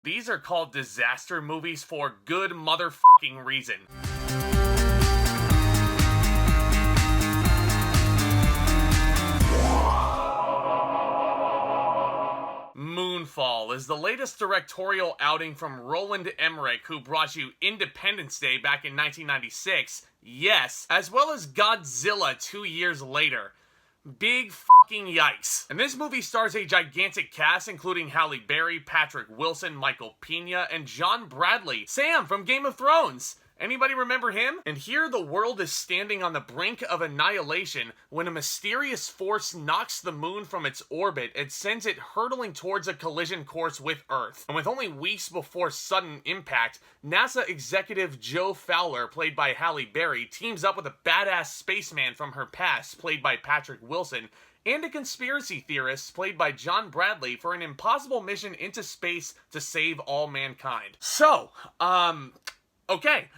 These are called disaster movies for good motherfucking reason. Moonfall is the latest directorial outing from Roland Emmerich, who brought you Independence Day back in 1996, yes, as well as Godzilla 2 years later. Big fucking yikes. And this movie stars a gigantic cast including Halle Berry, Patrick Wilson, Michael Peña, and John Bradley, Sam from Game of Thrones. Anybody remember him? And here the world is standing on the brink of annihilation when a mysterious force knocks the moon from its orbit and sends it hurtling towards a collision course with Earth. And with only weeks before sudden impact, NASA executive Joe Fowler, played by Halle Berry, teams up with a badass spaceman from her past, played by Patrick Wilson, and a conspiracy theorist, played by John Bradley, for an impossible mission into space to save all mankind. So, okay.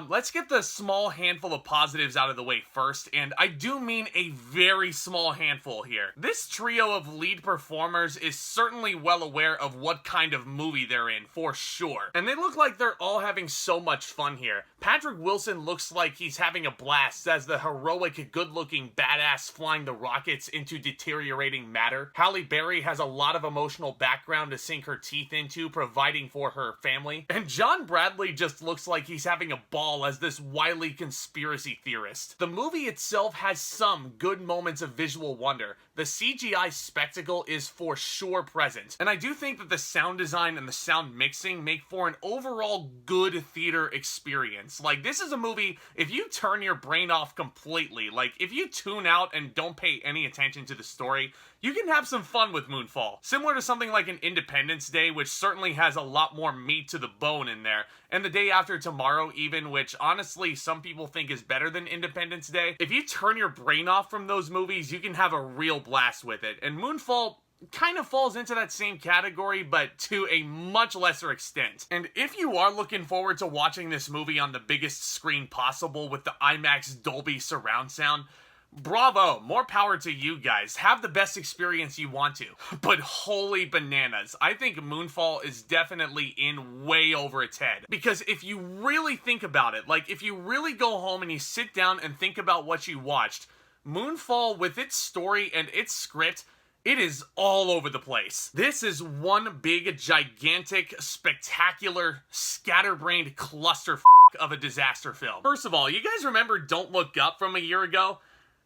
Let's get the small handful of positives out of the way first, and I do mean a very small handful here. This trio of lead performers is certainly well aware of what kind of movie they're in, for sure. And they look like they're all having so much fun here. Patrick Wilson looks like he's having a blast as the heroic, good-looking badass flying the rockets into deteriorating matter. Halle Berry has a lot of emotional background to sink her teeth into, providing for her family. And John Bradley just looks like he's having a ball as this wily conspiracy theorist. The movie itself has some good moments of visual wonder. The CGI spectacle is for sure present, and I do think that the sound design and the sound mixing make for an overall good theater experience. Like, this is a movie, if you turn your brain off completely, like if you tune out and don't pay any attention to the story, you can have some fun with Moonfall. Similar to something like an Independence Day, which certainly has a lot more meat to the bone in there, and The Day After Tomorrow even, which honestly some people think is better than Independence Day. If you turn your brain off from those movies, you can have a real blast with it, and Moonfall kind of falls into that same category, but to a much lesser extent. And if you are looking forward to watching this movie on the biggest screen possible with the IMAX Dolby surround sound, bravo, more power to you guys. Have the best experience you want to. But holy bananas, I think Moonfall is definitely in way over its head. Because if you really think about it, like if you really go home and you sit down and think about what you watched, Moonfall, with its story and its script, it is all over the place. This is one big, gigantic, spectacular, scatterbrained clusterfuck of a disaster film. First of all, you guys remember Don't Look Up from a year ago?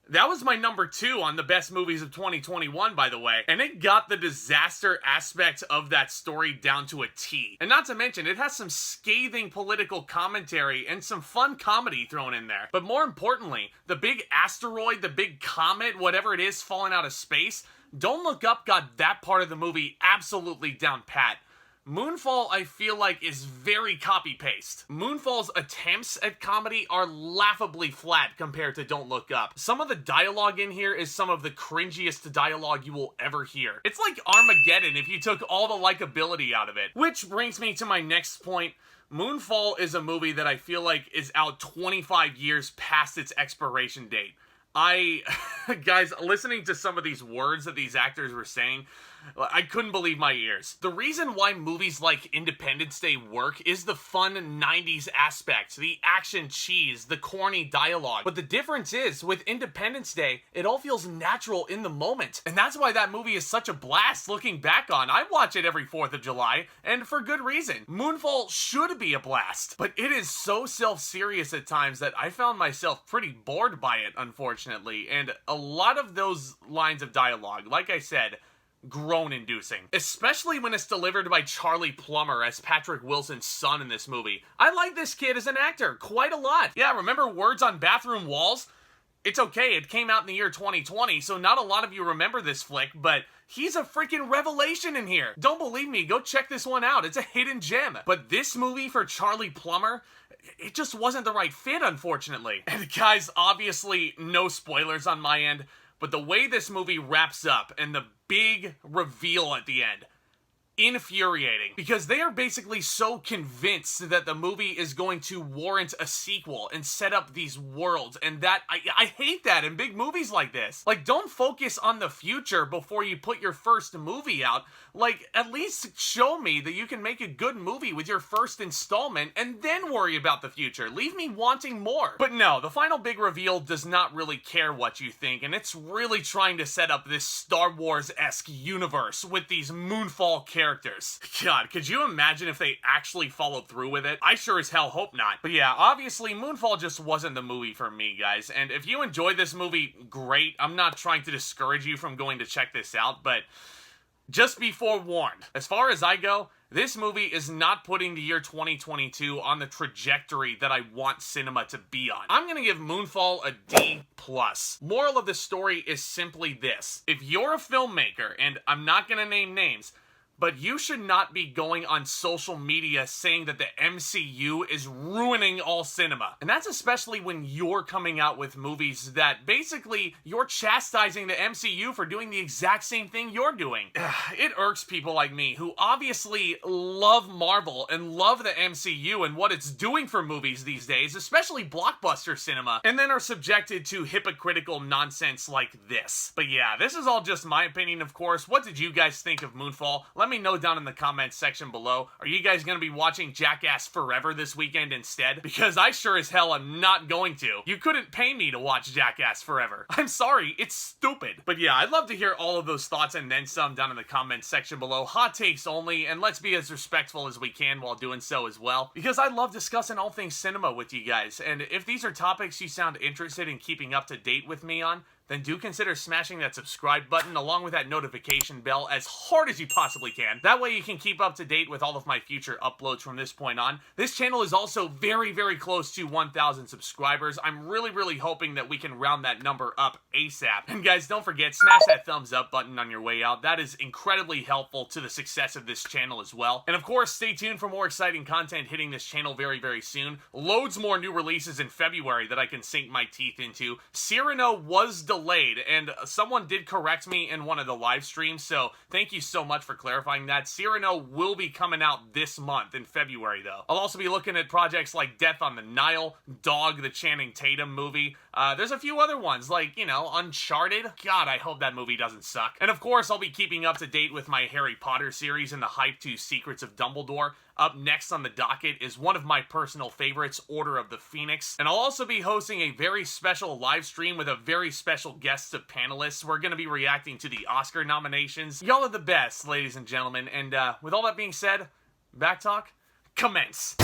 That was my number 2 on the best movies of 2021, by the way, and it got the disaster aspect of that story down to a T. And not to mention, it has some scathing political commentary and some fun comedy thrown in there. But more importantly, the big asteroid, the big comet, whatever it is falling out of space, Don't Look Up got that part of the movie absolutely down pat. Moonfall, I feel like, is very copy-paste. Moonfall's attempts at comedy are laughably flat compared to Don't Look Up. Some of the dialogue in here is some of the cringiest dialogue you will ever hear. It's like Armageddon if you took all the likability out of it. Which brings me to my next point. Moonfall is a movie that I feel like is out 25 years past its expiration date. Guys, listening to some of these words that these actors were saying, I couldn't believe my ears. The reason why movies like Independence Day work is the fun 90s aspect, the action cheese, the corny dialogue. But the difference is, with Independence Day, it all feels natural in the moment. And that's why that movie is such a blast looking back on. I watch it every 4th of July, and for good reason. Moonfall should be a blast, but it is so self-serious at times that I found myself pretty bored by it, unfortunately. And a lot of those lines of dialogue, like I said, groan-inducing. Especially when it's delivered by Charlie Plummer as Patrick Wilson's son in this movie. I like this kid as an actor quite a lot. Yeah, remember Words on Bathroom Walls? It's okay, it came out in the year 2020, so not a lot of you remember this flick, but he's a freaking revelation in here. Don't believe me, go check this one out. It's a hidden gem. But this movie for Charlie Plummer, it just wasn't the right fit, unfortunately. And guys, obviously, no spoilers on my end, but the way this movie wraps up and the big reveal at the end, infuriating because they are basically so convinced that the movie is going to warrant a sequel and set up these worlds, and that I hate that in big movies like this. Like, don't focus on the future before you put your first movie out. Like, at least show me that you can make a good movie with your first installment and then worry about the future. Leave me wanting more. But no, the final big reveal does not really care what you think, and it's really trying to set up this Star Wars-esque universe with these Moonfall characters. God, could you imagine if they actually followed through with it? I sure as hell hope not. But yeah, obviously Moonfall just wasn't the movie for me, guys. And if you enjoyed this movie, great. I'm not trying to discourage you from going to check this out, but just be forewarned. As far as I go, this movie is not putting the year 2022 on the trajectory that I want cinema to be on. I'm gonna give Moonfall a D+. Moral of the story is simply this. If you're a filmmaker, and I'm not gonna name names, but you should not be going on social media saying that the MCU is ruining all cinema. And that's especially when you're coming out with movies that basically you're chastising the MCU for doing the exact same thing you're doing. It irks people like me who obviously love Marvel and love the MCU and what it's doing for movies these days, especially blockbuster cinema, and then are subjected to hypocritical nonsense like this. But yeah, this is all just my opinion, of course. What did you guys think of Moonfall? Let me know down in the comments section below. Are you guys gonna be watching Jackass Forever this weekend instead? Because I sure as hell am not going to. You couldn't pay me to watch Jackass Forever. I'm sorry, it's stupid. But yeah, I'd love to hear all of those thoughts and then some down in the comments section below. Hot takes only, and let's be as respectful as we can while doing so as well. Because I love discussing all things cinema with you guys, and if these are topics you sound interested in keeping up to date with me on, then do consider smashing that subscribe button along with that notification bell as hard as you possibly can. That way you can keep up to date with all of my future uploads from this point on. This channel is also very, very close to 1,000 subscribers. I'm really hoping that we can round that number up ASAP. And guys, don't forget, smash that thumbs up button on your way out. That is incredibly helpful to the success of this channel as well. And of course, stay tuned for more exciting content hitting this channel very soon. Loads more new releases in February that I can sink my teeth into. Cyrano was delayed, and someone did correct me in one of the live streams, so thank you so much for clarifying that. Cyrano will be coming out this month in February, though. I'll also be looking at projects like Death on the Nile, Dog, the Channing Tatum movie. There's a few other ones, like, you know, Uncharted. God, I hope that movie doesn't suck. And of course, I'll be keeping up to date with my Harry Potter series and the hype to Secrets of Dumbledore. Up next on the docket is one of my personal favorites, Order of the Phoenix. And I'll also be hosting a very special live stream with a very special guest of panelists. We're going to be reacting to the Oscar nominations. Y'all are the best, ladies and gentlemen. And with all that being said, back talk, commence.